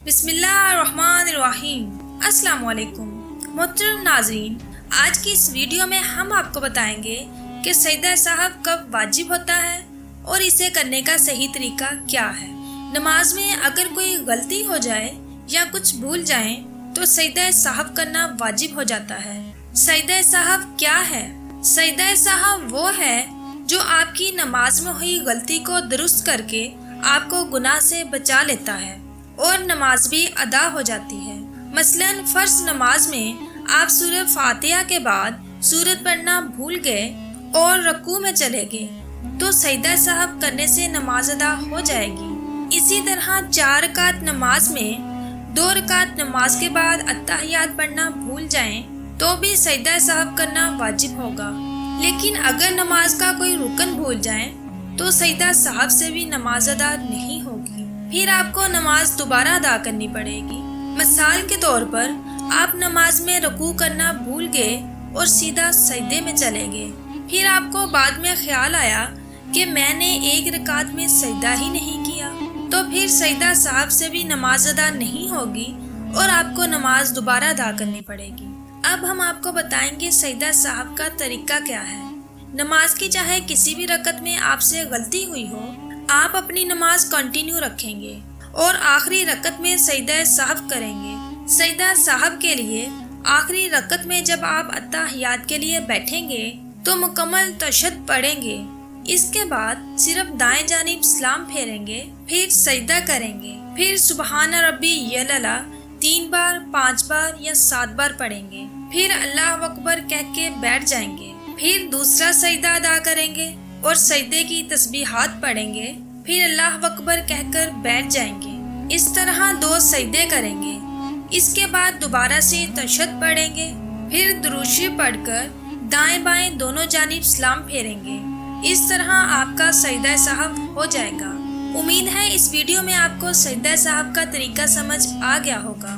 بسم اللہ الرحمن الرحیم۔ السلام علیکم محترم ناظرین، آج کی اس ویڈیو میں ہم آپ کو بتائیں گے کہ سجدہ سہو کب واجب ہوتا ہے اور اسے کرنے کا صحیح طریقہ کیا ہے۔ نماز میں اگر کوئی غلطی ہو جائے یا کچھ بھول جائیں تو سجدہ سہو کرنا واجب ہو جاتا ہے۔ سجدہ سہو کیا ہے؟ سجدہ سہو وہ ہے جو آپ کی نماز میں ہوئی غلطی کو درست کر کے آپ کو گناہ سے بچا لیتا ہے اور نماز بھی ادا ہو جاتی ہے۔ مثلاً فرض نماز میں آپ سورہ فاتحہ کے بعد سورت پڑھنا بھول گئے اور رکوع میں چلے گئے تو سجدہ سہو کرنے سے نماز ادا ہو جائے گی۔ اسی طرح 4 رکعت نماز میں 2 رکعت نماز کے بعد اتحیات پڑھنا بھول جائیں تو بھی سجدہ سہو کرنا واجب ہوگا۔ لیکن اگر نماز کا کوئی رکن بھول جائیں تو سجدہ سہو سے بھی نماز ادا نہیں ہوگی، پھر آپ کو نماز دوبارہ ادا کرنی پڑے گی۔ مثال کے طور پر آپ نماز میں رکوع کرنا بھول گئے اور سیدھا سجدے میں چلے گئے، پھر آپ کو بعد میں خیال آیا کہ میں نے 1 رکعت میں سجدہ ہی نہیں کیا، تو پھر سجدہ سہو سے بھی نماز ادا نہیں ہوگی اور آپ کو نماز دوبارہ ادا کرنی پڑے گی۔ اب ہم آپ کو بتائیں گے سجدہ سہو کا طریقہ کیا ہے۔ نماز کی چاہے کسی بھی رکعت میں آپ سے غلطی ہوئی ہو، آپ اپنی نماز کنٹینیو رکھیں گے اور آخری رکعت میں سجدہ سہو کریں گے۔ سجدہ سہو کے لیے آخری رکعت میں جب آپ اتحیات کے لیے بیٹھیں گے تو مکمل تشہد پڑھیں گے، اس کے بعد صرف دائیں جانب سلام پھیریں گے، پھر سجدہ کریں گے، پھر سبحان ربی الاعلی 3 بار، 5 بار یا 7 بار پڑھیں گے، پھر اللہ اکبر کہہ کے بیٹھ جائیں گے، پھر دوسرا سجدہ ادا کریں گے اور سجدے کی تسبیحات پڑھیں گے، پھر اللہ اکبر کہہ کر بیٹھ جائیں گے۔ اس طرح 2 سجدے کریں گے، اس کے بعد دوبارہ سے تشہد پڑھیں گے، پھر درود شریف پڑھ کر دائیں بائیں دونوں جانب سلام پھیریں گے۔ اس طرح آپ کا سجدہ سہو ہو جائے گا۔ امید ہے اس ویڈیو میں آپ کو سجدہ سہو کا طریقہ سمجھ آ گیا ہوگا۔